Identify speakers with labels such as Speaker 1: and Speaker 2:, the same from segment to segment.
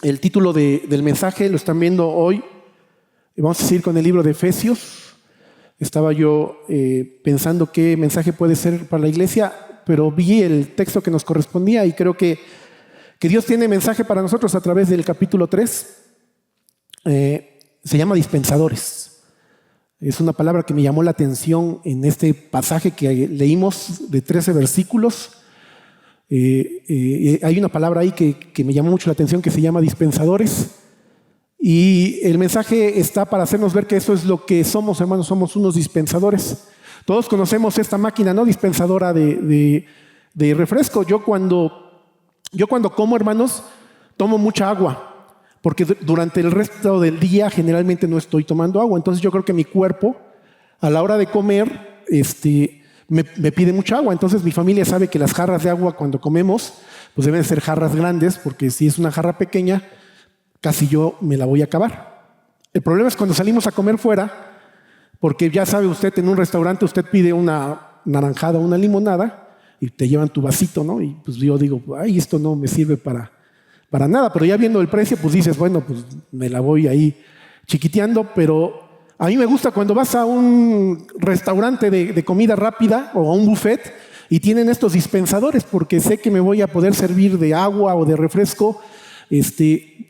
Speaker 1: El título del mensaje lo están viendo hoy. Vamos a seguir con el libro de Efesios. Estaba yo pensando qué mensaje puede ser para la iglesia, pero vi el texto que nos correspondía y creo que Dios tiene mensaje para nosotros a través del capítulo 3. Se llama dispensadores. Es una palabra que me llamó la atención en este pasaje que leímos de 13 versículos. Hay una palabra ahí que me llamó mucho la atención que se llama dispensadores. Y el mensaje está para hacernos ver que eso es lo que somos, hermanos, somos unos dispensadores. Todos conocemos esta máquina, ¿no? Dispensadora de refresco. Yo cuando como, hermanos, tomo mucha agua, porque durante el resto del día generalmente no estoy tomando agua. Entonces yo creo que mi cuerpo, a la hora de comer, me pide mucha agua. Entonces mi familia sabe que las jarras de agua cuando comemos, pues deben ser jarras grandes, porque si es una jarra pequeña, casi yo me la voy a acabar. El problema es cuando salimos a comer fuera, porque ya sabe usted, en un restaurante usted pide una naranjada o una limonada y te llevan tu vasito, ¿no? Y pues yo digo, ay, esto no me sirve para nada, pero ya viendo el precio, pues dices, bueno, pues me la voy ahí chiquiteando. Pero a mí me gusta cuando vas a un restaurante de comida rápida o a un buffet y tienen estos dispensadores, porque sé que me voy a poder servir de agua o de refresco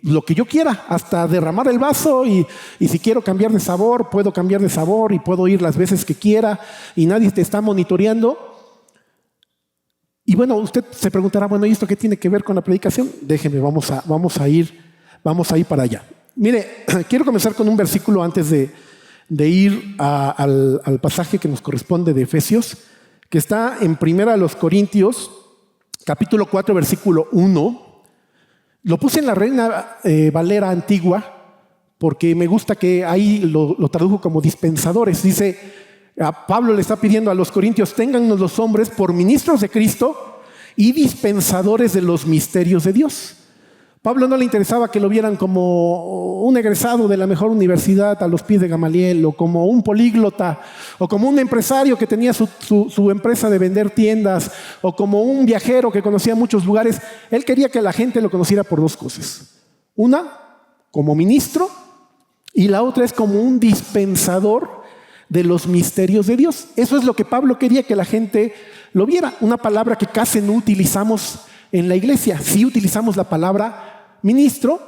Speaker 1: lo que yo quiera, hasta derramar el vaso y si quiero cambiar de sabor, puedo cambiar de sabor y puedo ir las veces que quiera y nadie te está monitoreando. Y bueno, usted se preguntará, bueno, ¿y esto qué tiene que ver con la predicación? Déjeme, vamos a ir para allá. Mire, quiero comenzar con un versículo antes de ir al pasaje que nos corresponde de Efesios, que está en 1 Corintios, capítulo 4, versículo 1. Lo puse en la Reina Valera antigua porque me gusta que ahí lo tradujo como dispensadores. Dice, Pablo le está pidiendo a los corintios, téngannos los hombres por ministros de Cristo y dispensadores de los misterios de Dios. Pablo no le interesaba que lo vieran como un egresado de la mejor universidad a los pies de Gamaliel, o como un políglota, o como un empresario que tenía su empresa de vender tiendas, o como un viajero que conocía muchos lugares. Él quería que la gente lo conociera por dos cosas. Una, como ministro, y la otra es como un dispensador de los misterios de Dios. Eso es lo que Pablo quería que la gente lo viera. Una palabra que casi no utilizamos en la iglesia. Sí utilizamos la palabra ministro,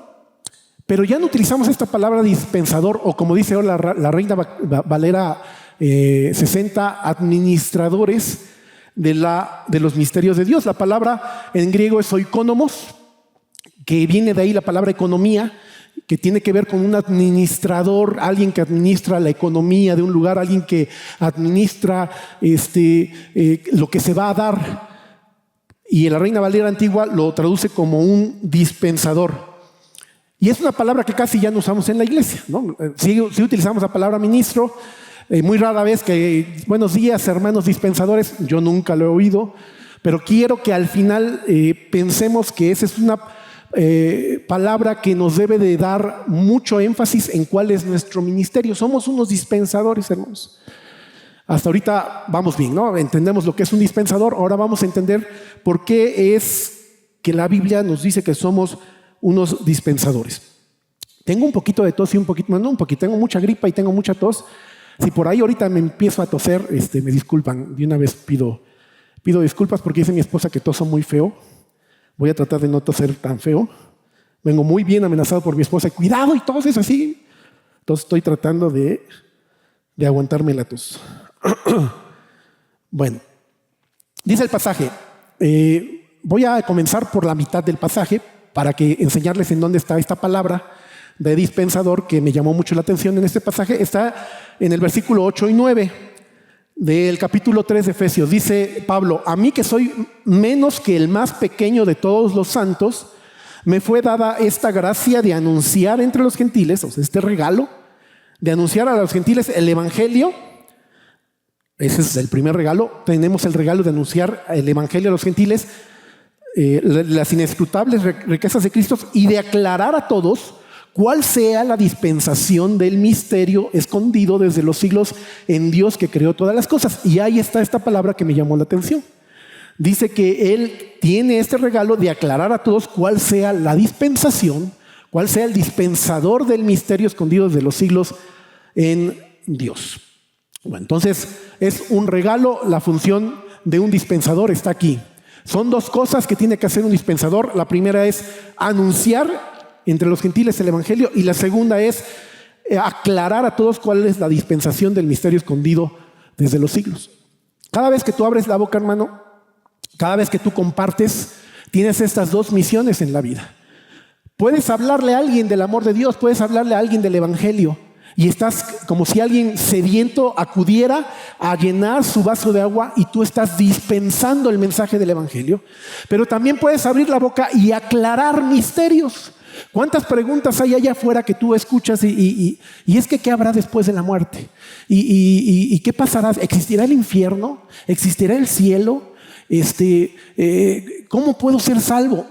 Speaker 1: pero ya no utilizamos esta palabra dispensador, o como dice ahora la Reina Valera 60, administradores de los misterios de Dios. La palabra en griego es oikonomos, que viene de ahí la palabra economía, que tiene que ver con un administrador, alguien que administra la economía de un lugar, alguien que administra lo que se va a dar. Y en la Reina Valera antigua lo traduce como un dispensador. Y es una palabra que casi ya no usamos en la iglesia, ¿no? Sí utilizamos la palabra ministro, muy rara vez que buenos días, hermanos dispensadores, yo nunca lo he oído, pero quiero que al final pensemos que esa es una palabra que nos debe de dar mucho énfasis en cuál es nuestro ministerio. Somos unos dispensadores, hermanos. Hasta ahorita vamos bien, ¿no? Entendemos lo que es un dispensador. Ahora vamos a entender por qué es que la Biblia nos dice que somos unos dispensadores. Tengo un poquito de tos y tengo mucha gripa y tengo mucha tos. Si por ahí ahorita me empiezo a toser, me disculpan. De una vez pido disculpas porque dice mi esposa que toso muy feo. Voy a tratar de no toser tan feo. Vengo muy bien amenazado por mi esposa. Cuidado y toses así. Entonces estoy tratando de aguantarme la tos. Bueno, dice el pasaje, voy a comenzar por la mitad del pasaje para que enseñarles en dónde está esta palabra de dispensador que me llamó mucho la atención en este pasaje. Está en el versículo 8 y 9 del capítulo 3 de Efesios. Dice Pablo, a mí que soy menos que el más pequeño de todos los santos, me fue dada esta gracia de anunciar entre los gentiles, o sea, este regalo, de anunciar a los gentiles el evangelio. Ese es el primer regalo. Tenemos el regalo de anunciar el evangelio a los gentiles, las inescrutables riquezas de Cristo, y de aclarar a todos cuál sea la dispensación del misterio escondido desde los siglos en Dios que creó todas las cosas. Y ahí está esta palabra que me llamó la atención. Dice que Él tiene este regalo de aclarar a todos cuál sea la dispensación cuál sea el dispensador del misterio escondido desde los siglos en Dios. Bueno, entonces es un regalo. La función de un dispensador está aquí. Son dos cosas que tiene que hacer un dispensador. La primera es anunciar entre los gentiles el evangelio, y la segunda es aclarar a todos cuál es la dispensación del misterio escondido desde los siglos. Cada vez que tú abres la boca, hermano, cada vez que tú compartes, tienes estas dos misiones en la vida. Puedes hablarle a alguien del amor de Dios, puedes hablarle a alguien del evangelio, y estás como si alguien sediento acudiera a llenar su vaso de agua y tú estás dispensando el mensaje del evangelio. Pero también puedes abrir la boca y aclarar misterios. ¿Cuántas preguntas hay allá afuera que tú escuchas y es que qué habrá después de la muerte? ¿Y qué pasará? ¿Existirá el infierno? ¿Existirá el cielo? ¿Cómo puedo ser salvo?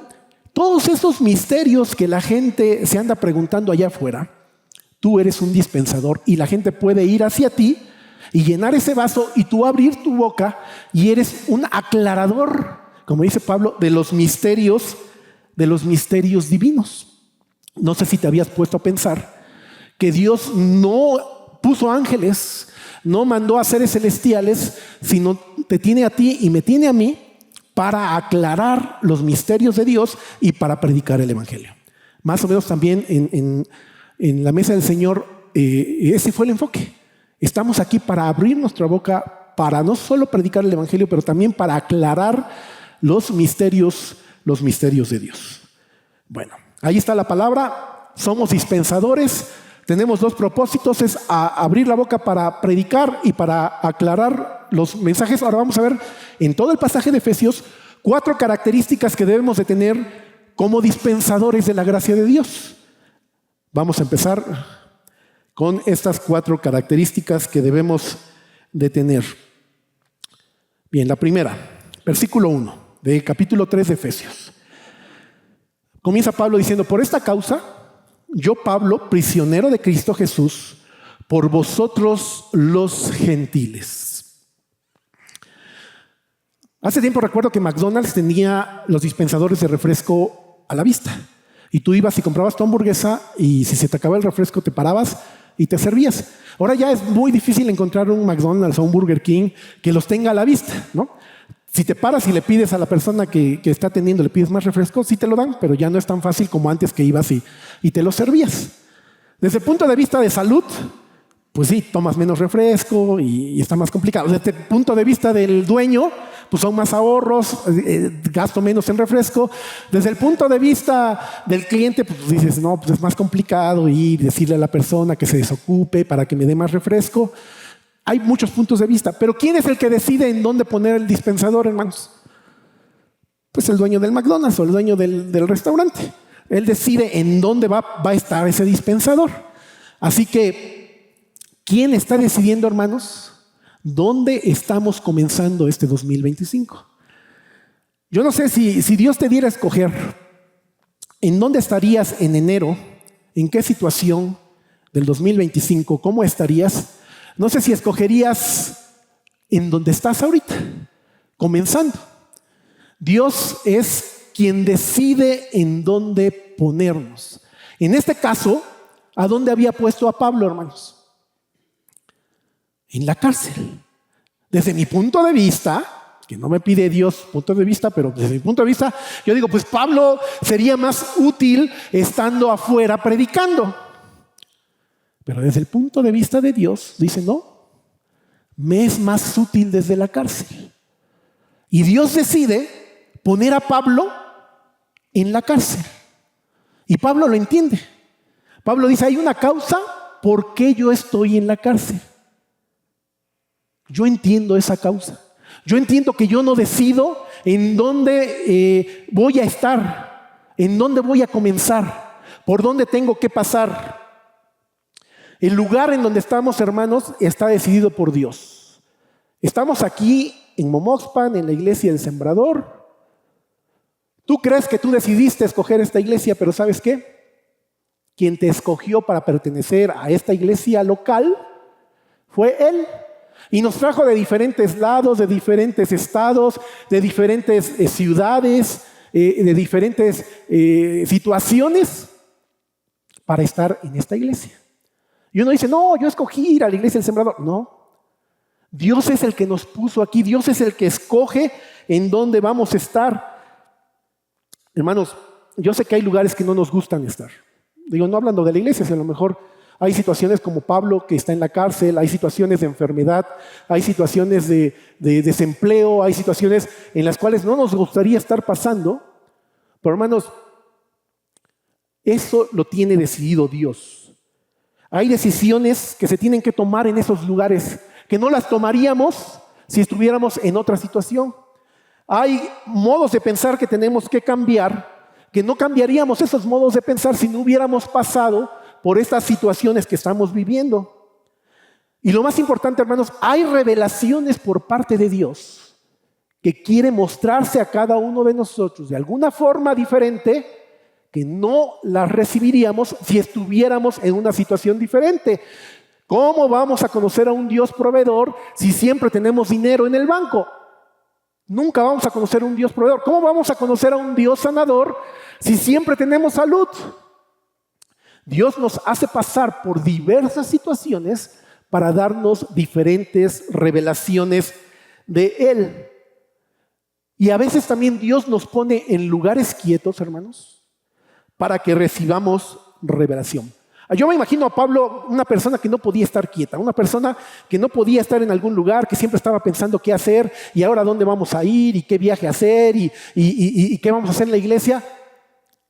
Speaker 1: Todos esos misterios que la gente se anda preguntando allá afuera, tú eres un dispensador y la gente puede ir hacia ti y llenar ese vaso y tú abrir tu boca y eres un aclarador, como dice Pablo, de los misterios divinos. No sé si te habías puesto a pensar que Dios no puso ángeles, no mandó a seres celestiales, sino te tiene a ti y me tiene a mí para aclarar los misterios de Dios y para predicar el evangelio. Más o menos también en la mesa del Señor, ese fue el enfoque. Estamos aquí para abrir nuestra boca, para no solo predicar el evangelio, pero también para aclarar los misterios de Dios. Bueno, ahí está la palabra. Somos dispensadores. Tenemos dos propósitos: es abrir la boca para predicar y para aclarar los mensajes. Ahora vamos a ver en todo el pasaje de Efesios 4 características que debemos de tener como dispensadores de la gracia de Dios. Vamos a empezar con estas 4 características que debemos de tener. Bien, la primera, versículo 1 del capítulo 3 de Efesios. Comienza Pablo diciendo: por esta causa, yo Pablo, prisionero de Cristo Jesús, por vosotros los gentiles. Hace tiempo recuerdo que McDonald's tenía los dispensadores de refresco a la vista. Y tú ibas y comprabas tu hamburguesa y si se te acababa el refresco te parabas y te servías. Ahora ya es muy difícil encontrar un McDonald's o un Burger King que los tenga a la vista, ¿no? Si te paras y le pides a la persona que está atendiendo, le pides más refresco, sí te lo dan, pero ya no es tan fácil como antes que ibas y te lo servías. Desde el punto de vista de salud, pues sí, tomas menos refresco y está más complicado. Desde el punto de vista del dueño, pues son más ahorros, gasto menos en refresco. Desde el punto de vista del cliente, pues dices, no, pues es más complicado ir y decirle a la persona que se desocupe para que me dé más refresco. Hay muchos puntos de vista, pero ¿quién es el que decide en dónde poner el dispensador, hermanos? Pues el dueño del McDonald's o el dueño del restaurante. Él decide en dónde va a estar ese dispensador. Así que, ¿quién está decidiendo, hermanos? ¿Dónde estamos comenzando este 2025? Yo no sé si Dios te diera a escoger, ¿en dónde estarías en enero? ¿En qué situación del 2025? ¿Cómo estarías? No sé si escogerías en donde estás ahorita, comenzando. Dios es quien decide en dónde ponernos. En este caso, ¿a dónde había puesto a Pablo, hermanos? En la cárcel. Desde mi punto de vista, que no me pide Dios punto de vista, pero desde mi punto de vista, yo digo, pues Pablo sería más útil estando afuera predicando. Pero desde el punto de vista de Dios, dice, no, me es más útil desde la cárcel. Y Dios decide poner a Pablo en la cárcel. Y Pablo lo entiende. Pablo dice, hay una causa por qué yo estoy en la cárcel. Yo entiendo esa causa. Yo entiendo que yo no decido en dónde voy a estar, en dónde voy a comenzar, por dónde tengo que pasar. El lugar en donde estamos, hermanos, está decidido por Dios. Estamos aquí en Momoxpan, en la iglesia del Sembrador. Tú crees que tú decidiste escoger esta iglesia, pero ¿sabes qué? Quien te escogió para pertenecer a esta iglesia local fue Él. Y nos trajo de diferentes lados, de diferentes estados, de diferentes ciudades, de diferentes situaciones. para estar en esta iglesia. Y uno dice, no, yo escogí ir a la iglesia del Sembrador. No, Dios es el que nos puso aquí, Dios es el que escoge en dónde vamos a estar. Hermanos, yo sé que hay lugares que no nos gustan estar. Digo, no hablando de la iglesia, sino a lo mejor hay situaciones como Pablo que está en la cárcel, hay situaciones de enfermedad, hay situaciones de desempleo, hay situaciones en las cuales no nos gustaría estar pasando. Pero hermanos, eso lo tiene decidido Dios. Hay decisiones que se tienen que tomar en esos lugares que no las tomaríamos si estuviéramos en otra situación. Hay modos de pensar que tenemos que cambiar, que no cambiaríamos esos modos de pensar si no hubiéramos pasado por estas situaciones que estamos viviendo. Y lo más importante, hermanos, hay revelaciones por parte de Dios que quiere mostrarse a cada uno de nosotros de alguna forma diferente que no las recibiríamos si estuviéramos en una situación diferente. ¿Cómo vamos a conocer a un Dios proveedor si siempre tenemos dinero en el banco? Nunca vamos a conocer a un Dios proveedor. ¿Cómo vamos a conocer a un Dios sanador si siempre tenemos salud? Dios nos hace pasar por diversas situaciones para darnos diferentes revelaciones de Él. Y a veces también Dios nos pone en lugares quietos, hermanos, para que recibamos revelación. Yo me imagino a Pablo, una persona que no podía estar quieta, una persona que no podía estar en algún lugar, que siempre estaba pensando qué hacer y ahora dónde vamos a ir y qué viaje hacer y qué vamos a hacer en la iglesia.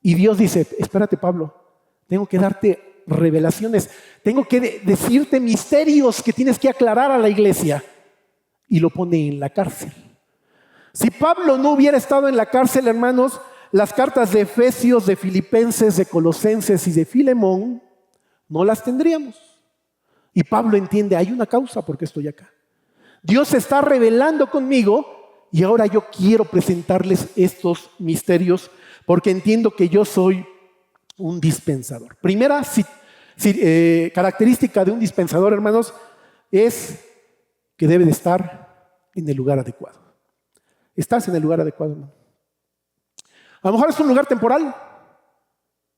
Speaker 1: Y Dios dice, espérate, Pablo, tengo que darte revelaciones, tengo que decirte misterios que tienes que aclarar a la iglesia. Y lo pone en la cárcel. Si Pablo no hubiera estado en la cárcel, hermanos, las cartas de Efesios, de Filipenses, de Colosenses y de Filemón no las tendríamos. Y Pablo entiende, hay una causa por qué estoy acá. Dios se está revelando conmigo y ahora yo quiero presentarles estos misterios porque entiendo que yo soy un dispensador. Primera característica de un dispensador, hermanos, es que debe de estar en el lugar adecuado. Estás en el lugar adecuado, hermano. A lo mejor es un lugar temporal.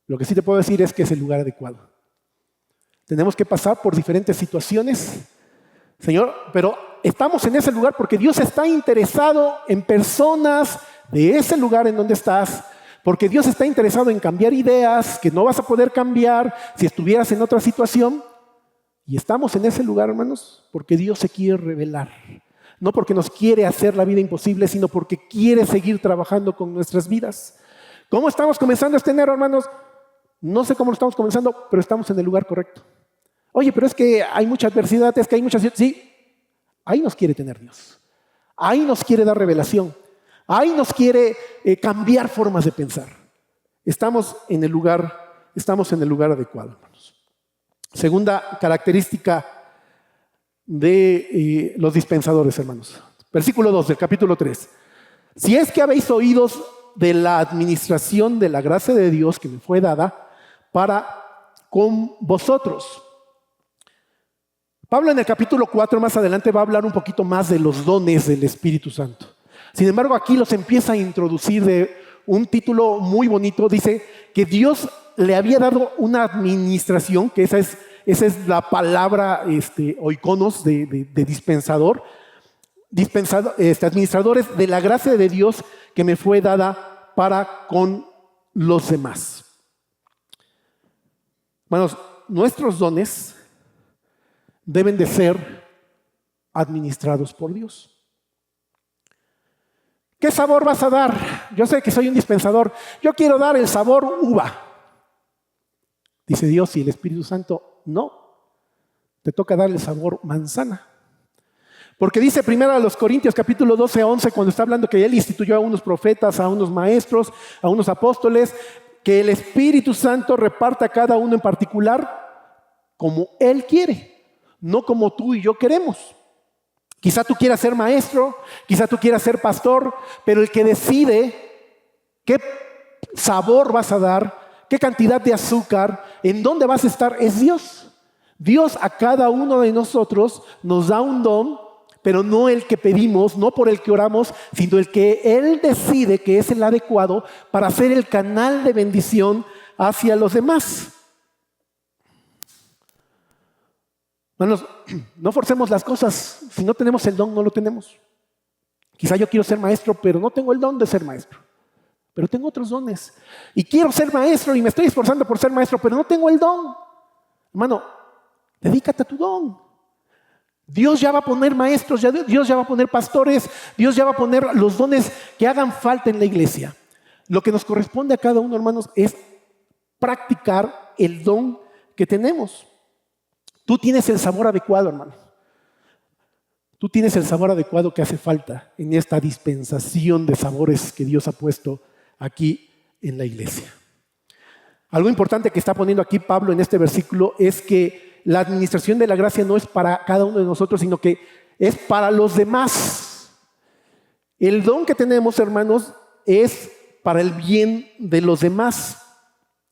Speaker 1: Lo que sí te puedo decir es que es el lugar adecuado. Tenemos que pasar por diferentes situaciones, Señor, pero estamos en ese lugar porque Dios está interesado en personas de ese lugar en donde estás, porque Dios está interesado en cambiar ideas que no vas a poder cambiar si estuvieras en otra situación. Y estamos en ese lugar, hermanos, porque Dios se quiere revelar. No porque nos quiere hacer la vida imposible, sino porque quiere seguir trabajando con nuestras vidas. ¿Cómo estamos comenzando este enero, hermanos? No sé cómo lo estamos comenzando, pero estamos en el lugar correcto. Oye, pero es que hay mucha adversidad, es que hay muchas... Sí, ahí nos quiere tener Dios. Ahí nos quiere dar revelación. Ahí nos quiere cambiar formas de pensar. Estamos en el lugar adecuado, hermanos. Segunda característica de los dispensadores, hermanos. Versículo 2 del capítulo 3. Si es que habéis oído de la administración de la gracia de Dios que me fue dada para con vosotros. Pablo en el capítulo 4 más adelante va a hablar un poquito más de los dones del Espíritu Santo. Sin embargo, aquí los empieza a introducir de un título muy bonito. Dice que Dios le había dado una administración, que esa es la palabra oikonos de dispensador. Administradores de la gracia de Dios que me fue dada para con los demás. Hermanos, nuestros dones deben de ser administrados por Dios. ¿Qué sabor vas a dar? Yo sé que soy un dispensador. Yo quiero dar el sabor uva. Dice Dios y el Espíritu Santo, no. Te toca dar el sabor manzana. Porque dice primero a los Corintios capítulo 12 a 11, cuando está hablando que Él instituyó a unos profetas, a unos maestros, a unos apóstoles, que el Espíritu Santo reparta a cada uno en particular como Él quiere. No como tú y yo queremos. Quizá tú quieras ser maestro, quizá tú quieras ser pastor, pero el que decide qué sabor vas a dar, qué cantidad de azúcar, en dónde vas a estar, es Dios. Dios a cada uno de nosotros nos da un don, pero no el que pedimos, no por el que oramos, sino el que Él decide que es el adecuado para ser el canal de bendición hacia los demás. Hermanos, no forcemos las cosas. Si no tenemos el don, no lo tenemos. Quizá yo quiero ser maestro, pero no tengo el don de ser maestro. Pero tengo otros dones. Y quiero ser maestro y me estoy esforzando por ser maestro, pero no tengo el don. Hermano, dedícate a tu don. Dios ya va a poner maestros, Dios ya va a poner pastores, Dios ya va a poner los dones que hagan falta en la iglesia. Lo que nos corresponde a cada uno, hermanos, es practicar el don que tenemos. Tú tienes el sabor adecuado, hermano. Tú tienes el sabor adecuado que hace falta en esta dispensación de sabores que Dios ha puesto aquí en la iglesia. Algo importante que está poniendo aquí Pablo en este versículo es que la administración de la gracia no es para cada uno de nosotros, sino que es para los demás. El don que tenemos, hermanos, es para el bien de los demás.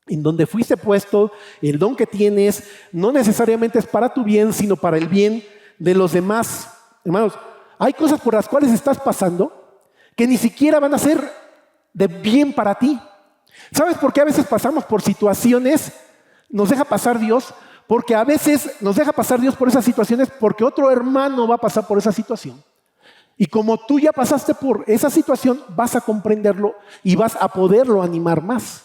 Speaker 1: En donde fuiste puesto, el don que tienes no necesariamente es para tu bien, sino para el bien de los demás. Hermanos, hay cosas por las cuales estás pasando que ni siquiera van a ser de bien para ti. ¿Sabes por qué a veces pasamos por situaciones? Nos deja pasar Dios, porque a veces nos deja pasar Dios por esas situaciones porque otro hermano va a pasar por esa situación. Y como tú ya pasaste por esa situación, vas a comprenderlo y vas a poderlo animar más.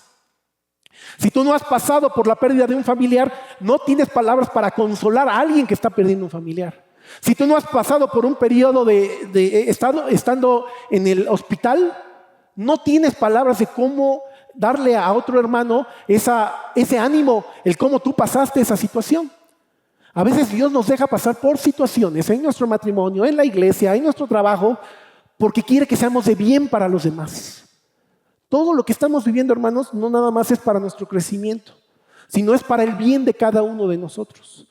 Speaker 1: Si tú no has pasado por la pérdida de un familiar, no tienes palabras para consolar a alguien que está perdiendo un familiar. Si tú no has pasado por un periodo estando en el hospital, no tienes palabras de cómo darle a otro hermano ese ánimo, el cómo tú pasaste esa situación. A veces Dios nos deja pasar por situaciones en nuestro matrimonio, en la iglesia, en nuestro trabajo, porque quiere que seamos de bien para los demás. Todo lo que estamos viviendo, hermanos, no nada más es para nuestro crecimiento, sino es para el bien de cada uno de nosotros.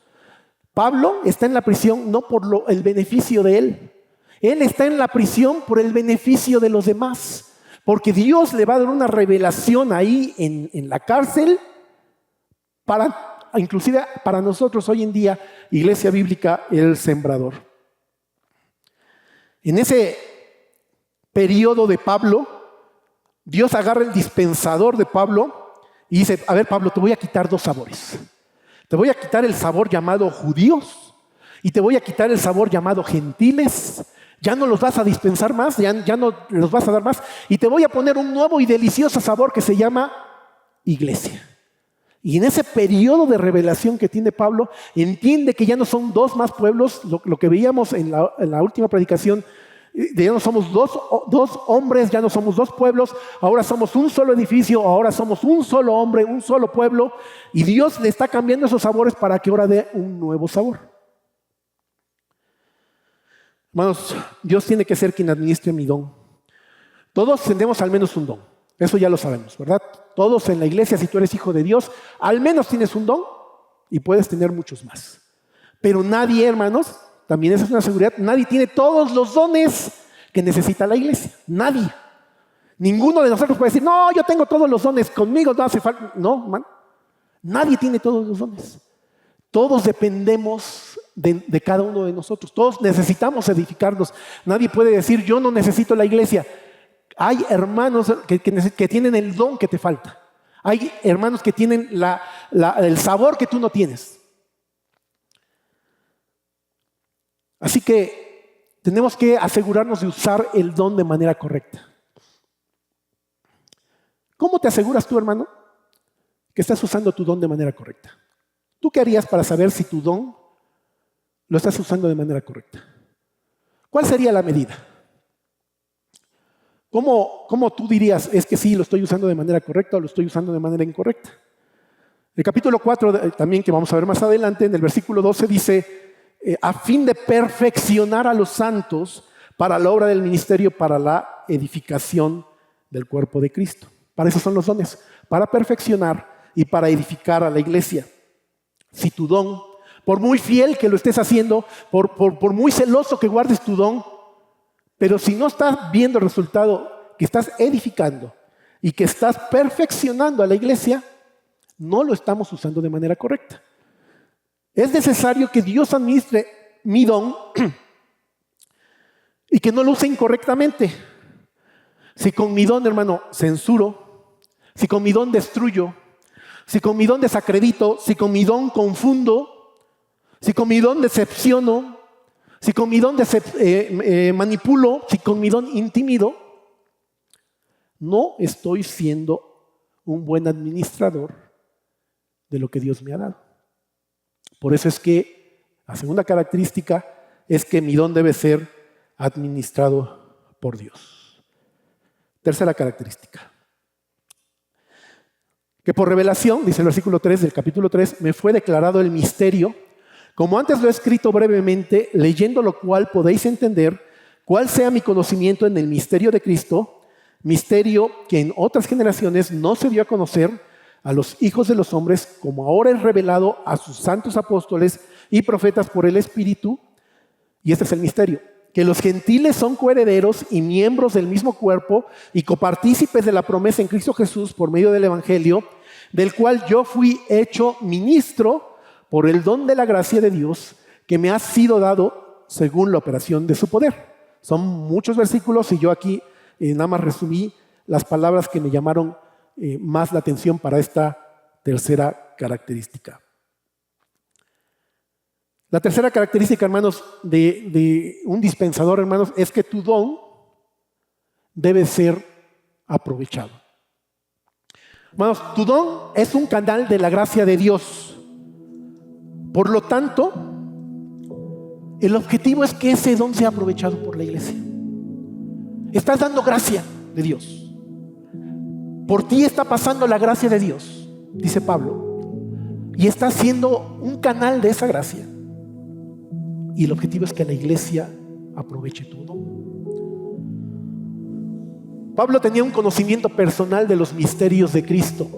Speaker 1: Pablo está en la prisión no por el beneficio de él. Él está en la prisión por el beneficio de los demás. Porque Dios le va a dar una revelación ahí en la cárcel, inclusive para nosotros hoy en día, Iglesia Bíblica El Sembrador. En ese periodo de Pablo, Dios agarra el dispensador de Pablo y dice, a ver Pablo, te voy a quitar dos sabores. Te voy a quitar el sabor llamado judíos y te voy a quitar el sabor llamado gentiles. Ya no los vas a dispensar más, ya no los vas a dar más. Y te voy a poner un nuevo y delicioso sabor que se llama iglesia. Y en ese periodo de revelación que tiene Pablo, entiende que ya no son dos más pueblos, lo que veíamos en la última predicación, ya no somos dos hombres, ya no somos dos pueblos, ahora somos un solo edificio, ahora somos un solo hombre, un solo pueblo. Y Dios le está cambiando esos sabores para que ahora dé un nuevo sabor. Hermanos, Dios tiene que ser quien administre mi don. Todos tenemos al menos un don. Eso ya lo sabemos, ¿verdad? Todos en la iglesia, si tú eres hijo de Dios, al menos tienes un don y puedes tener muchos más. Pero nadie, hermanos, también esa es una seguridad, nadie tiene todos los dones que necesita la iglesia. Nadie. Ninguno de nosotros puede decir, no, yo tengo todos los dones, conmigo no hace falta. No, hermano. Nadie tiene todos los dones. Todos dependemos de cada uno de nosotros. Todos necesitamos edificarnos. Nadie puede decir, yo no necesito la iglesia. Hay hermanos que tienen el don que te falta. Hay hermanos que tienen el sabor que tú no tienes. Así que tenemos que asegurarnos de usar el don de manera correcta. ¿Cómo te aseguras tú, hermano, que estás usando tu don de manera correcta? ¿Tú qué harías para saber si tu don lo estás usando de manera correcta? ¿Cuál sería la medida? ¿Cómo tú dirías, es que sí, lo estoy usando de manera correcta o lo estoy usando de manera incorrecta? El capítulo 4, también que vamos a ver más adelante, en el versículo 12 dice, a fin de perfeccionar a los santos para la obra del ministerio, para la edificación del cuerpo de Cristo. Para eso son los dones, para perfeccionar y para edificar a la iglesia. Si tu don, por muy fiel que lo estés haciendo, por muy celoso que guardes tu don, pero si no estás viendo el resultado, que estás edificando y que estás perfeccionando a la iglesia, no lo estamos usando de manera correcta. Es necesario que Dios administre mi don y que no lo use incorrectamente. Si con mi don, hermano, censuro, si con mi don destruyo, si con mi don desacredito, si con mi don confundo, si con mi don decepciono, si con mi don manipulo, si con mi don intimido, no estoy siendo un buen administrador de lo que Dios me ha dado. Por eso es que la segunda característica es que mi don debe ser administrado por Dios. Tercera característica. Que por revelación, dice el versículo 3 del capítulo 3, me fue declarado el misterio, como antes lo he escrito brevemente, leyendo lo cual podéis entender cuál sea mi conocimiento en el misterio de Cristo, misterio que en otras generaciones no se dio a conocer a los hijos de los hombres, como ahora es revelado a sus santos apóstoles y profetas por el Espíritu. Y este es el misterio, que los gentiles son coherederos y miembros del mismo cuerpo y copartícipes de la promesa en Cristo Jesús por medio del Evangelio, del cual yo fui hecho ministro por el don de la gracia de Dios que me ha sido dado según la operación de su poder. Son muchos versículos y yo aquí nada más resumí las palabras que me llamaron más la atención para esta tercera característica. La tercera característica, hermanos, de un dispensador, hermanos, es que tu don debe ser aprovechado. Hermanos, tu don es un canal de la gracia de Dios. Por lo tanto, el objetivo es que ese don sea aprovechado por la iglesia. Estás dando gracia de Dios. Por ti está pasando la gracia de Dios, dice Pablo, y estás siendo un canal de esa gracia. Y el objetivo es que la iglesia aproveche tu don. Pablo tenía un conocimiento personal de los misterios de Cristo.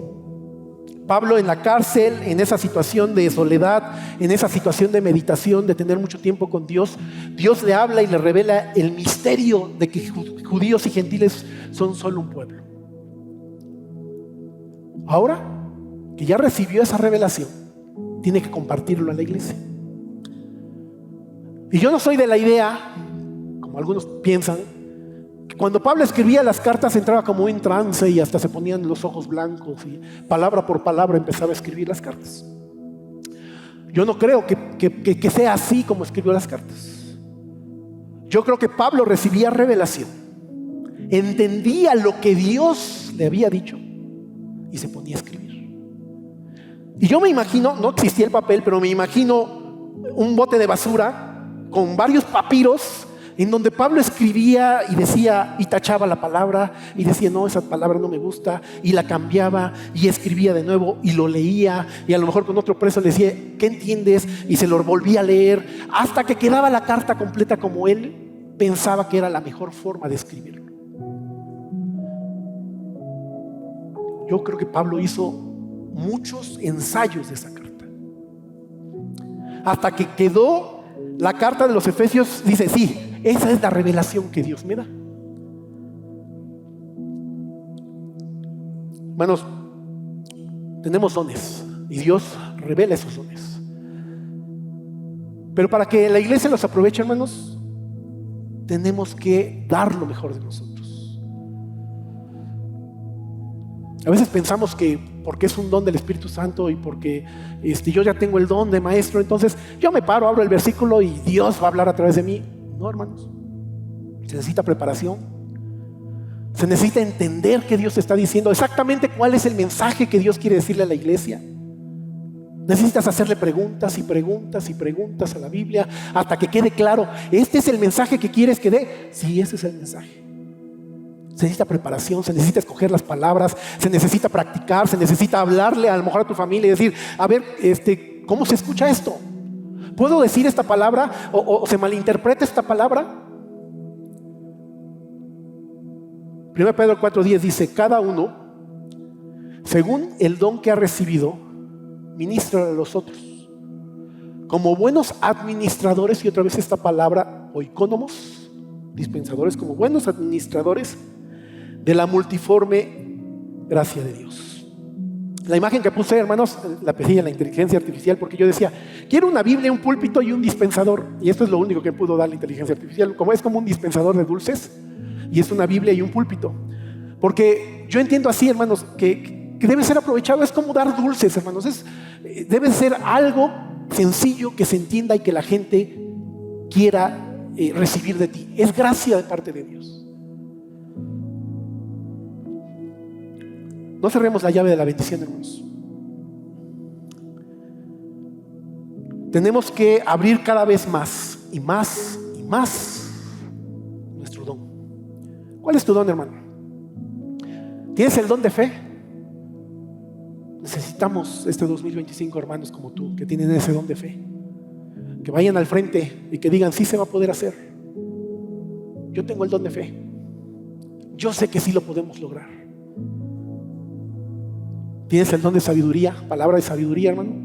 Speaker 1: Pablo en la cárcel, en esa situación de soledad, en esa situación de meditación, de tener mucho tiempo con Dios, Dios le habla y le revela el misterio de que judíos y gentiles son solo un pueblo. Ahora que ya recibió esa revelación, tiene que compartirlo a la iglesia. Y yo no soy de la idea, como algunos piensan, que cuando Pablo escribía las cartas entraba como en trance y hasta se ponían los ojos blancos y palabra por palabra empezaba a escribir las cartas. Yo no creo que sea así como escribió las cartas. Yo creo que Pablo recibía revelación, entendía lo que Dios le había dicho y se ponía a escribir. Y yo me imagino, no existía el papel, pero me imagino un bote de basura con varios papiros en donde Pablo escribía y decía y tachaba la palabra y decía no, esa palabra no me gusta, y la cambiaba y escribía de nuevo y lo leía, y a lo mejor con otro preso le decía ¿qué entiendes? Y se lo volvía a leer hasta que quedaba la carta completa como él pensaba que era la mejor forma de escribirlo. Yo creo que Pablo hizo muchos ensayos de esa carta hasta que quedó la carta de los Efesios. Dice sí, esa es la revelación que Dios me da. Hermanos, tenemos dones y Dios revela esos dones, pero para que la iglesia los aproveche, hermanos, tenemos que dar lo mejor de nosotros. A veces pensamos que porque es un don del Espíritu Santo y porque yo ya tengo el don de maestro, entonces yo me paro, abro el versículo y Dios va a hablar a través de mí. No, hermanos, se necesita preparación, se necesita entender que Dios está diciendo exactamente cuál es el mensaje que Dios quiere decirle a la iglesia. Necesitas hacerle preguntas y preguntas y preguntas a la Biblia hasta que quede claro, ¿este es el mensaje que quieres que dé? Sí, ese es el mensaje. Se necesita preparación, se necesita escoger las palabras, se necesita practicar, se necesita hablarle a lo mejor a tu familia y decir, a ver, ¿cómo se escucha esto? ¿Puedo decir esta palabra o se malinterpreta esta palabra? 1 Pedro 4:10 dice, cada uno, según el don que ha recibido, ministra a los otros, como buenos administradores, y otra vez esta palabra, oikónomos, dispensadores, como buenos administradores de la multiforme gracia de Dios. La imagen que puse, hermanos, la pedí en la inteligencia artificial porque yo decía, quiero una Biblia, un púlpito y un dispensador. Y esto es lo único que pudo dar la inteligencia artificial. Como es como un dispensador de dulces y es una Biblia y un púlpito. Porque yo entiendo así, hermanos, que debe ser aprovechado. Es como dar dulces, hermanos. Debe ser algo sencillo que se entienda y que la gente quiera recibir de ti. Es gracia de parte de Dios. No cerremos la llave de la bendición, hermanos. Tenemos que abrir cada vez más y más y más nuestro don. ¿Cuál es tu don, hermano? ¿Tienes el don de fe? Necesitamos este 2025 hermanos como tú, que tienen ese don de fe, que vayan al frente y que digan: sí se va a poder hacer. Yo tengo el don de fe. Yo sé que sí lo podemos lograr. ¿Tienes el don de sabiduría? Palabra de sabiduría, hermano.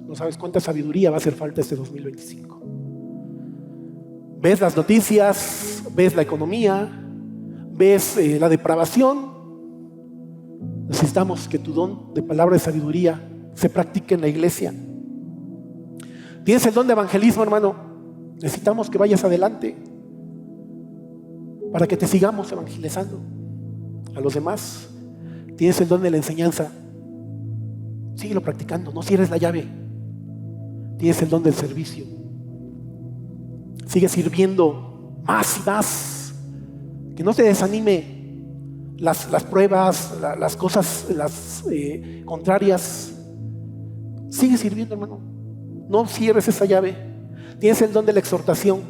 Speaker 1: No sabes cuánta sabiduría va a hacer falta este 2025. Ves las noticias, ves la economía, ves la depravación. Necesitamos que tu don de palabra de sabiduría se practique en la iglesia. Tienes el don de evangelismo, hermano. Necesitamos que vayas adelante para que te sigamos evangelizando a los demás. Tienes el don de la enseñanza. Síguelo practicando, no cierres la llave. Tienes el don del servicio. Sigue sirviendo más y más. Que no te desanime las pruebas, las cosas contrarias. Sigue sirviendo, hermano. No cierres esa llave. Tienes el don de la exhortación.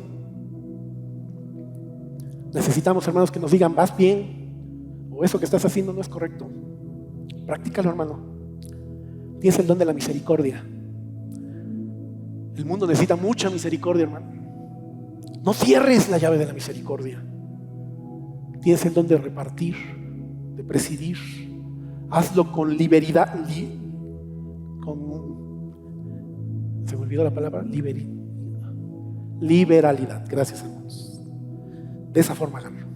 Speaker 1: Necesitamos, hermanos, que nos digan: vas bien, o eso que estás haciendo no es correcto. Practícalo, hermano. Tienes el don de la misericordia. El mundo necesita mucha misericordia, hermano. No cierres la llave de la misericordia. Tienes el don de repartir, de presidir. Hazlo con liberalidad. Se me olvidó la palabra. Liberalidad. Gracias, hermanos. De esa forma háganlo.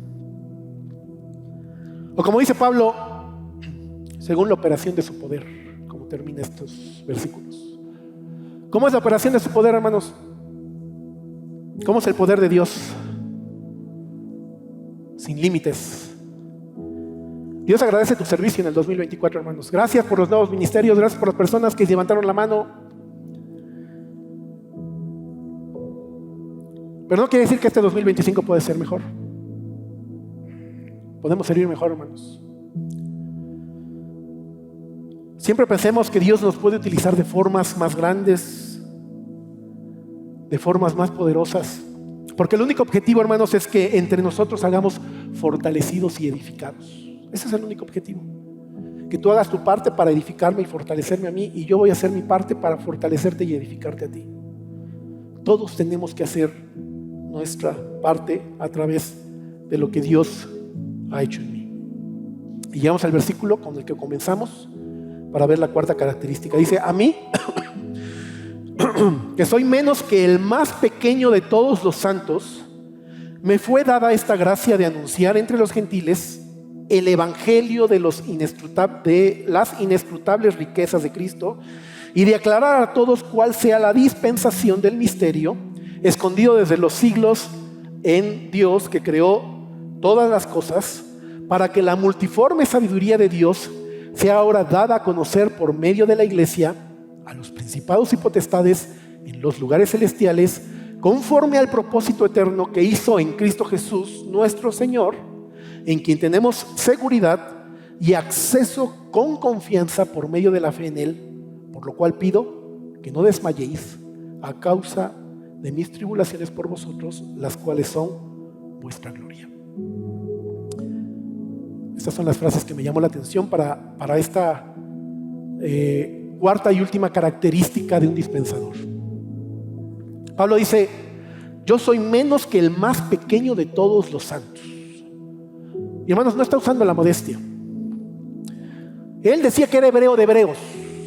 Speaker 1: O como dice Pablo, según la operación de su poder, como termina estos versículos. ¿Cómo es la operación de su poder, hermanos? ¿Cómo es el poder de Dios? Sin límites. Dios agradece tu servicio en el 2024, hermanos. Gracias por los nuevos ministerios, gracias por las personas que levantaron la mano. Pero no quiere decir que este 2025 puede ser mejor. Podemos servir mejor, hermanos. Siempre pensemos que Dios nos puede utilizar de formas más grandes, de formas más poderosas, porque el único objetivo, hermanos, es que entre nosotros salgamos fortalecidos y edificados. Ese es el único objetivo. Que tú hagas tu parte para edificarme y fortalecerme a mí, y yo voy a hacer mi parte para fortalecerte y edificarte a ti. Todos tenemos que hacer nuestra parte a través de lo que Dios ha hecho en mí. Y llegamos al versículo con el que comenzamos para ver la cuarta característica. Dice: a mí, que soy menos que el más pequeño de todos los santos, me fue dada esta gracia de anunciar entre los gentiles el evangelio de las inescrutables riquezas de Cristo, y de aclarar a todos cuál sea la dispensación del misterio escondido desde los siglos en Dios, que creó todas las cosas, para que la multiforme sabiduría de Dios sea ahora dada a conocer por medio de la iglesia a los principados y potestades en los lugares celestiales, conforme al propósito eterno que hizo en Cristo Jesús nuestro Señor, en quien tenemos seguridad y acceso con confianza por medio de la fe en Él, por lo cual pido que no desmayéis a causa de mis tribulaciones por vosotros, las cuales son vuestra gloria. Estas son las frases que me llamó la atención para esta cuarta y última característica de un dispensador. Pablo dice: yo soy menos que el más pequeño de todos los santos. Y hermanos, no está usando la modestia. Él decía que era hebreo de hebreos.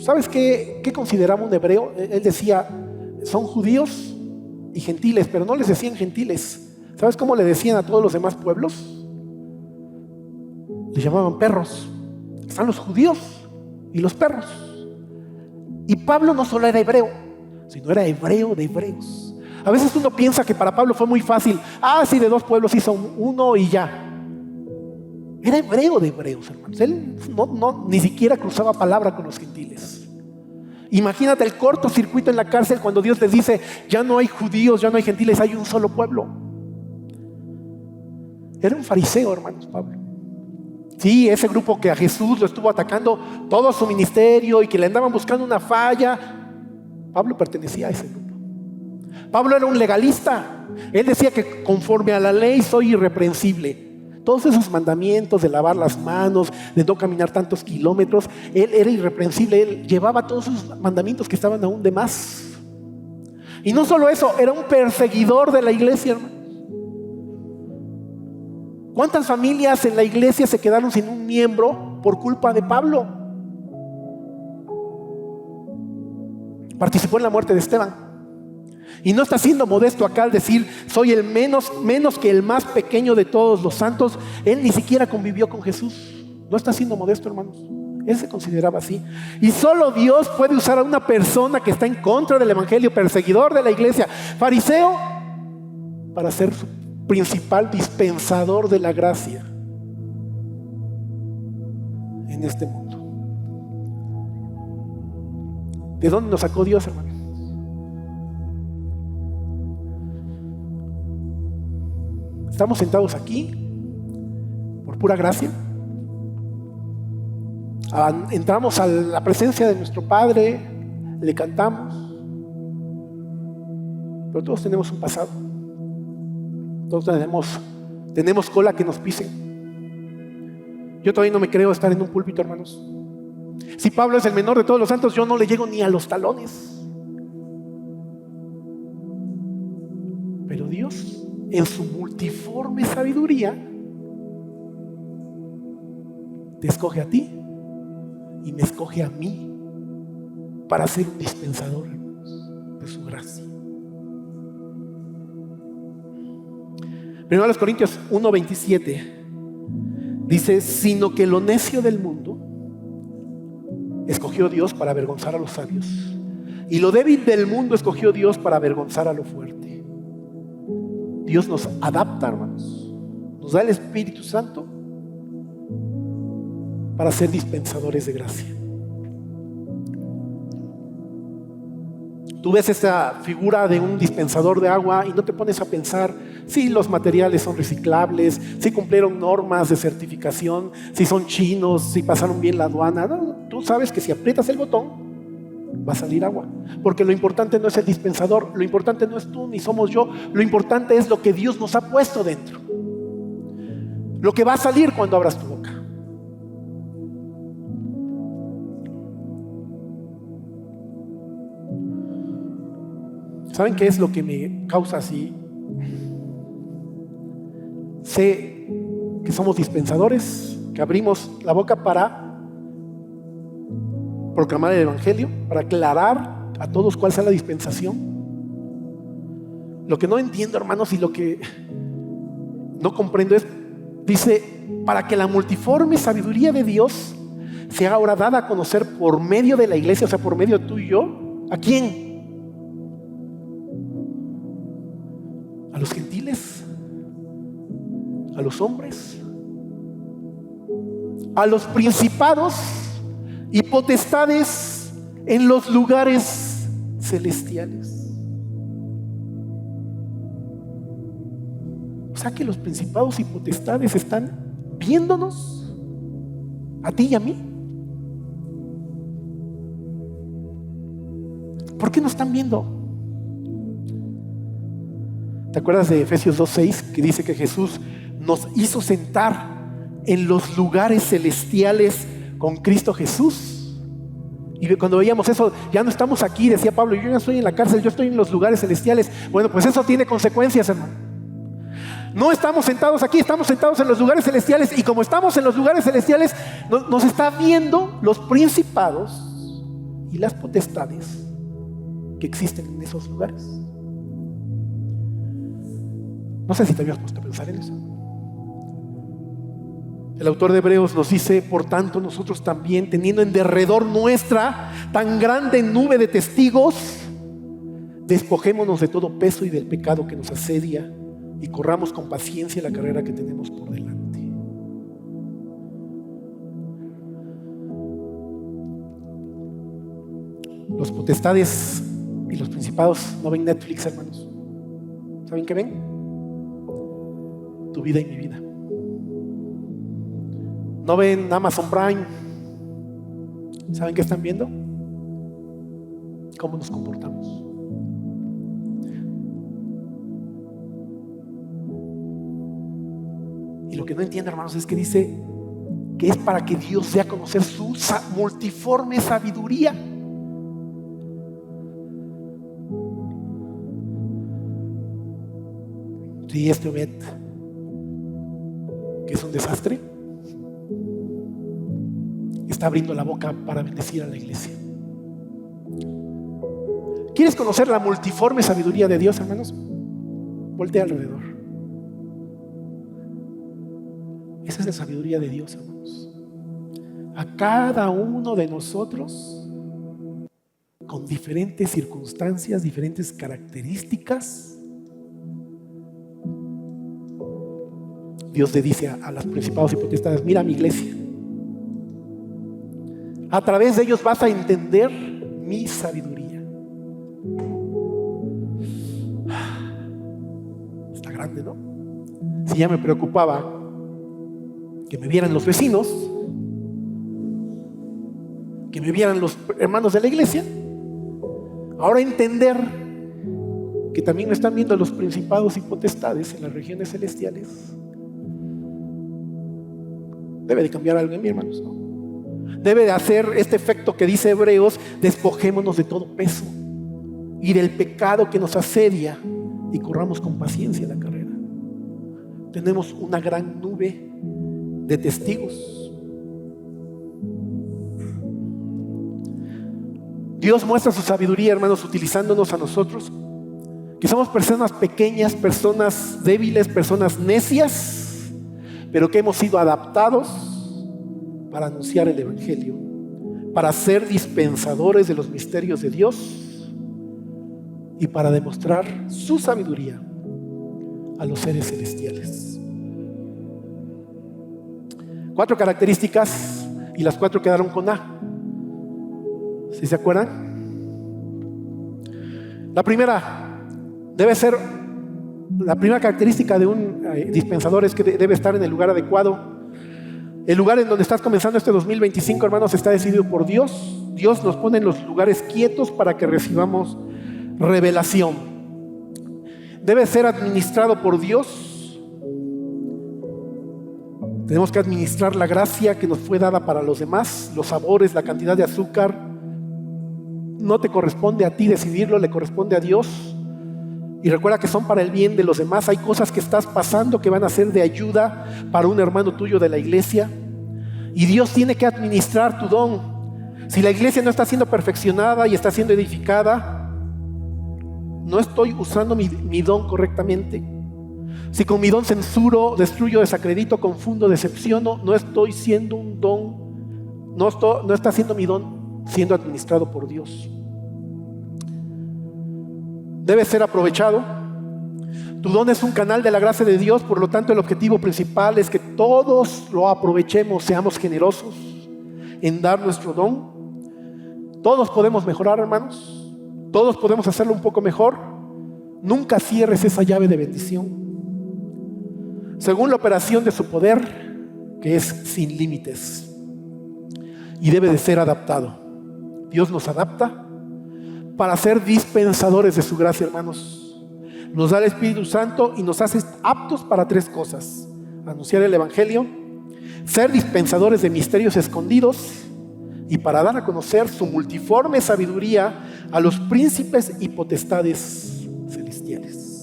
Speaker 1: ¿Sabes qué consideraba un hebreo? Él decía: son judíos y gentiles, pero no les decían gentiles. ¿Sabes cómo le decían a todos los demás pueblos? Les llamaban perros. Están los judíos y los perros. Y Pablo no solo era hebreo, sino era hebreo de hebreos. A veces uno piensa que para Pablo fue muy fácil. Sí, de dos pueblos hizo uno y ya. Era hebreo de hebreos, hermanos. Él ni siquiera cruzaba palabra con los gentiles. Imagínate el cortocircuito en la cárcel cuando Dios les dice, ya no hay judíos, ya no hay gentiles, hay un solo pueblo. Era un fariseo, hermanos, Pablo. Sí, ese grupo que a Jesús lo estuvo atacando todo su ministerio y que le andaban buscando una falla. Pablo pertenecía a ese grupo. Pablo era un legalista. Él decía que conforme a la ley soy irreprensible. Todos esos mandamientos de lavar las manos, de no caminar tantos kilómetros, él era irreprensible. Él llevaba todos esos mandamientos que estaban aún de más. Y no solo eso, era un perseguidor de la iglesia, hermano. ¿Cuántas familias en la iglesia se quedaron sin un miembro por culpa de Pablo? Participó en la muerte de Esteban. Y no está siendo modesto acá al decir soy el menos que el más pequeño de todos los santos. Él ni siquiera convivió con Jesús. No está siendo modesto, hermanos. Él se consideraba así. Y solo Dios puede usar a una persona que está en contra del evangelio, perseguidor de la iglesia, fariseo, para ser su principal dispensador de la gracia en este mundo. ¿De dónde nos sacó Dios, hermano? Estamos sentados aquí por pura gracia. Entramos a la presencia de nuestro Padre, le cantamos, pero todos tenemos un pasado. Todos tenemos cola que nos pisen. Yo todavía no me creo estar en un púlpito, hermanos. Si Pablo es el menor de todos los santos, yo no le llego ni a los talones. Pero Dios, en su multiforme sabiduría, te escoge a ti y me escoge a mí para ser un dispensador, hermanos, de su gracia. 1 Corintios 1:27 dice, sino que lo necio del mundo escogió Dios para avergonzar a los sabios, y lo débil del mundo escogió Dios para avergonzar a lo fuerte. Dios nos adapta, hermanos, nos da el Espíritu Santo para ser dispensadores de gracia. Tú ves esta figura de un dispensador de agua y no te pones a pensar si los materiales son reciclables, si cumplieron normas de certificación, si son chinos, si pasaron bien la aduana. No, tú sabes que si aprietas el botón va a salir agua, porque lo importante no es el dispensador, lo importante no es tú ni somos yo, lo importante es lo que Dios nos ha puesto dentro, lo que va a salir cuando abras tu boca. ¿Saben qué es lo que me causa así? Sé que somos dispensadores, que abrimos la boca para proclamar el evangelio, para aclarar a todos cuál sea la dispensación. Lo que no entiendo, hermanos, y lo que no comprendo es, dice, para que la multiforme sabiduría de Dios sea ahora dada a conocer por medio de la iglesia, o sea, por medio de tú y yo. ¿A quién? ¿A los gentiles? ¿A los hombres? ¿A los principados y potestades en los lugares celestiales? O sea que los principados y potestades están viéndonos, a ti y a mí. ¿Por qué nos están viendo? ¿Te acuerdas de Efesios 2:6 que dice que Jesús nos hizo sentar en los lugares celestiales con Cristo Jesús? Y cuando veíamos eso, ya no estamos aquí, decía Pablo, yo ya estoy en la cárcel, yo estoy en los lugares celestiales. Bueno, pues eso tiene consecuencias, hermano. No estamos sentados aquí, estamos sentados en los lugares celestiales, y como estamos en los lugares celestiales, nos está viendo los principados y las potestades que existen en esos lugares. No sé si te habías puesto a pensar en eso. El autor de Hebreos nos dice, por tanto, nosotros también, teniendo en derredor nuestra tan grande nube de testigos, despojémonos de todo peso y del pecado que nos asedia y corramos con paciencia la carrera que tenemos por delante. Los potestades y los principados no ven Netflix, hermanos. ¿Saben qué ven? Tu vida y mi vida. No ven Amazon Prime. ¿Saben qué están viendo? Cómo nos comportamos. Y lo que no entiende, hermanos, es que dice que es para que Dios dé a conocer su multiforme sabiduría. Sí, este Obed, que es un desastre, está abriendo la boca para bendecir a la iglesia. ¿Quieres conocer la multiforme sabiduría de Dios, hermanos? Voltea alrededor. Esa es la sabiduría de Dios, hermanos. A cada uno de nosotros, con diferentes circunstancias, diferentes características, Dios le dice a los principados y potestades: mira mi iglesia, a través de ellos vas a entender mi sabiduría. Está grande, ¿no? Si ya me preocupaba que me vieran los vecinos, que me vieran los hermanos de la iglesia, ahora entender que también me están viendo los principados y potestades en las regiones celestiales, debe de cambiar algo en mí, hermanos, ¿no? Debe de hacer este efecto que dice Hebreos: despojémonos de todo peso y del pecado que nos asedia y corramos con paciencia la carrera. Tenemos una gran nube de testigos. Dios muestra su sabiduría, hermanos, utilizándonos a nosotros, que somos personas pequeñas, personas débiles, personas necias, pero que hemos sido adaptados para anunciar el Evangelio, para ser dispensadores de los misterios de Dios y para demostrar su sabiduría a los seres celestiales. 4 características, y las 4 quedaron con A. ¿Sí se acuerdan? La primera característica de un dispensador es que debe estar en el lugar adecuado. El lugar en donde estás comenzando este 2025, hermanos, está decidido por Dios. Dios nos pone en los lugares quietos para que recibamos revelación. Debe ser administrado por Dios. Tenemos que administrar la gracia que nos fue dada para los demás. Los sabores, la cantidad de azúcar, no te corresponde a ti decidirlo, le corresponde a Dios. Y recuerda que son para el bien de los demás. Hay cosas que estás pasando que van a ser de ayuda para un hermano tuyo de la iglesia, y Dios tiene que administrar tu don. Si la iglesia no está siendo perfeccionada y está siendo edificada, no estoy usando mi don correctamente. Si con mi don censuro, destruyo, desacredito, confundo, decepciono, no estoy siendo un don, no está siendo mi don siendo administrado por Dios. Debe ser aprovechado. Tu don es un canal de la gracia de Dios, por lo tanto el objetivo principal es que todos lo aprovechemos, seamos generosos en dar nuestro don. Todos podemos mejorar, hermanos, todos podemos hacerlo un poco mejor. Nunca cierres esa llave de bendición según la operación de su poder, que es sin límites, y debe de ser adaptado. Dios nos adapta para ser dispensadores de su gracia, hermanos. Nos da el Espíritu Santo y nos hace aptos para 3 cosas: anunciar el Evangelio, ser dispensadores de misterios escondidos, y para dar a conocer su multiforme sabiduría a los príncipes y potestades celestiales.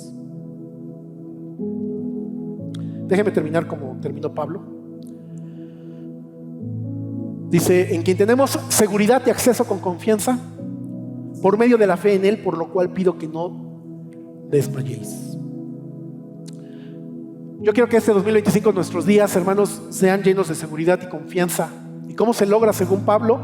Speaker 1: Déjeme terminar como terminó Pablo. Dice: en quien tenemos seguridad y acceso con confianza por medio de la fe en Él, por lo cual pido que no desmayéis. Yo quiero que este 2025 nuestros días, hermanos, sean llenos de seguridad y confianza. ¿Y cómo se logra según Pablo?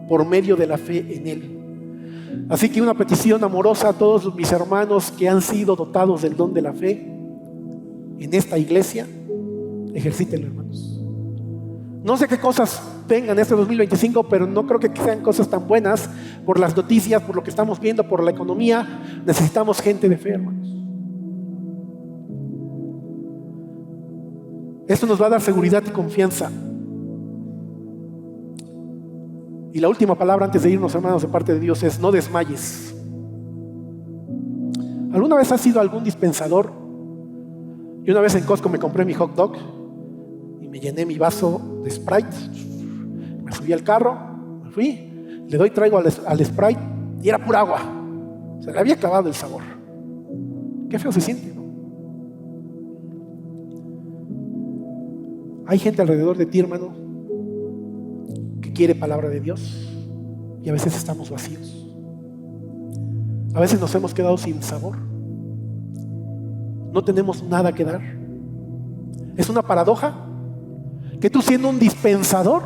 Speaker 1: Por medio de la fe en Él. Así que una petición amorosa a todos mis hermanos que han sido dotados del don de la fe en esta iglesia: ejercítenlo, hermanos. No sé qué cosas tengan este 2025, pero no creo que sean cosas tan buenas por las noticias, por lo que estamos viendo, por la economía. Necesitamos gente de fe, hermanos. Esto nos va a dar seguridad y confianza. Y la última palabra antes de irnos, hermanos, de parte de Dios es: no desmayes. ¿Alguna vez has sido algún dispensador? Yo una vez en Costco me compré mi hot dog y me llené mi vaso de Sprite. Me subí al carro, me fui, le doy trago al Sprite y era pura agua. Se le había clavado el sabor. Qué feo se siente, ¿no? Hay gente alrededor de ti, hermano, que quiere palabra de Dios y a veces estamos vacíos. A veces nos hemos quedado sin sabor. No tenemos nada que dar. Es una paradoja que tú, siendo un dispensador,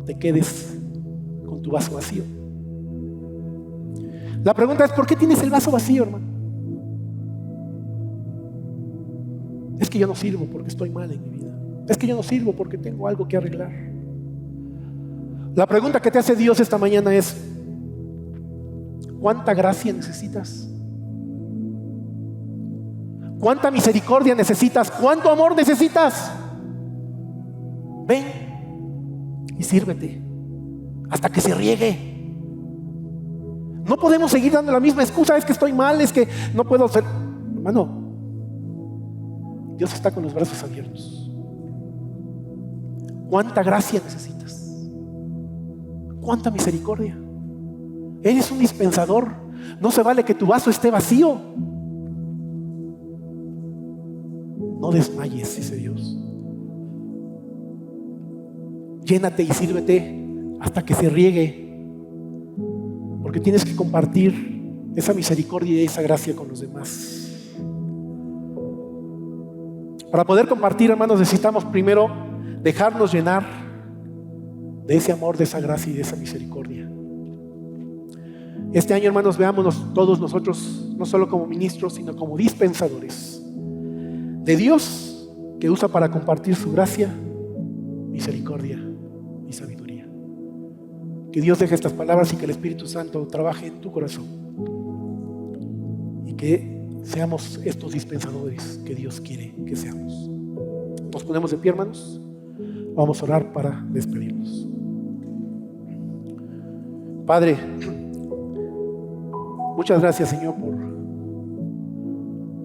Speaker 1: te quedes con tu vaso vacío. La pregunta es: ¿por qué tienes el vaso vacío, hermano? Es que yo no sirvo porque estoy mal en mi vida. Es que yo no sirvo porque tengo algo que arreglar. La pregunta que te hace Dios esta mañana es: ¿cuánta gracia necesitas? ¿Cuánta misericordia necesitas? ¿Cuánto amor necesitas? Ven y sírvete hasta que se riegue. No podemos seguir dando la misma excusa: es que estoy mal, es que no puedo hacer. Hermano, Dios está con los brazos abiertos. ¿Cuánta gracia necesitas? ¿Cuánta misericordia? Eres un dispensador. No se vale que tu vaso esté vacío. No desmayes, dice Dios. Llénate y sírvete hasta que se riegue, porque tienes que compartir esa misericordia y esa gracia con los demás. Para poder compartir, hermanos, necesitamos primero dejarnos llenar de ese amor, de esa gracia y de esa misericordia. Este año, hermanos, veámonos todos nosotros no solo como ministros, sino como dispensadores de Dios, que usa para compartir su gracia, misericordia y sabiduría. Que Dios deje estas palabras y que el Espíritu Santo trabaje en tu corazón, y que seamos estos dispensadores que Dios quiere que seamos. Nos ponemos de pie, hermanos. Vamos a orar para despedirnos. Padre, muchas gracias, Señor,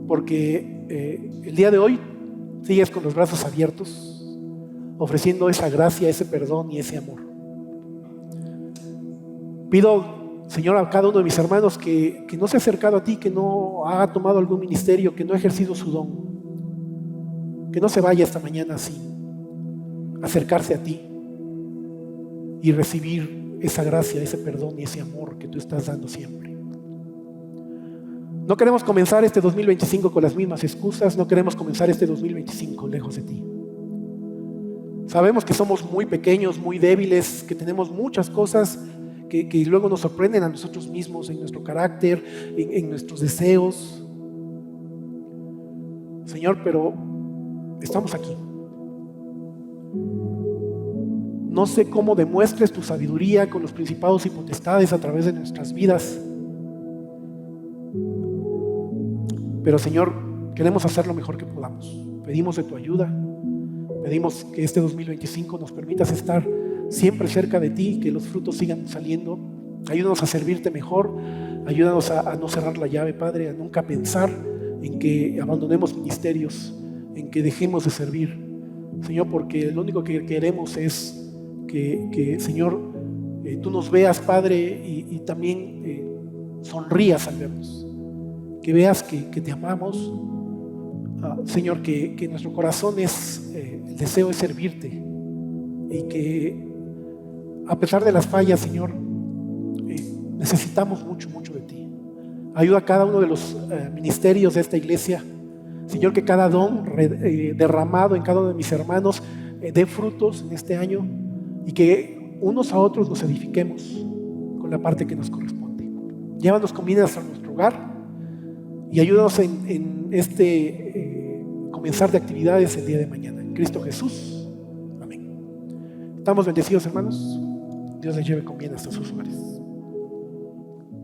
Speaker 1: porque el día de hoy sigues con los brazos abiertos, ofreciendo esa gracia, ese perdón y ese amor. Pido, Señor, a cada uno de mis hermanos que no se ha acercado a ti, que no ha tomado algún ministerio, que no ha ejercido su don, que no se vaya esta mañana sin acercarse a ti y recibir esa gracia, ese perdón y ese amor que tú estás dando siempre. No queremos comenzar este 2025 con las mismas excusas. No queremos comenzar este 2025 lejos de ti. Sabemos que somos muy pequeños, muy débiles, que tenemos muchas cosas que luego nos sorprenden a nosotros mismos, en nuestro carácter, en nuestros deseos. Señor, pero estamos aquí. No sé cómo demuestres tu sabiduría con los principados y potestades a través de nuestras vidas. Pero, Señor, queremos hacer lo mejor que podamos. Pedimos de tu ayuda. Pedimos que este 2025 nos permitas estar siempre cerca de ti, que los frutos sigan saliendo. Ayúdanos a servirte mejor. Ayúdanos a no cerrar la llave, Padre, a nunca pensar en que abandonemos ministerios, en que dejemos de servir, Señor, porque lo único que queremos es que Señor, tú nos veas, Padre, y también sonrías al vernos. Que veas que te amamos, Señor, que nuestro corazón es, el deseo es servirte, y que a pesar de las fallas, Señor, necesitamos mucho, mucho de ti. Ayuda a cada uno de los ministerios de esta iglesia, Señor, que cada don derramado en cada uno de mis hermanos dé frutos en este año, y que unos a otros nos edifiquemos con la parte que nos corresponde. Llévanos con vida hasta nuestro hogar. Y ayúdanos en este comenzar de actividades el día de mañana. En Cristo Jesús. Amén. Estamos bendecidos, hermanos. Dios Dios les lleve con bien hasta sus hogares.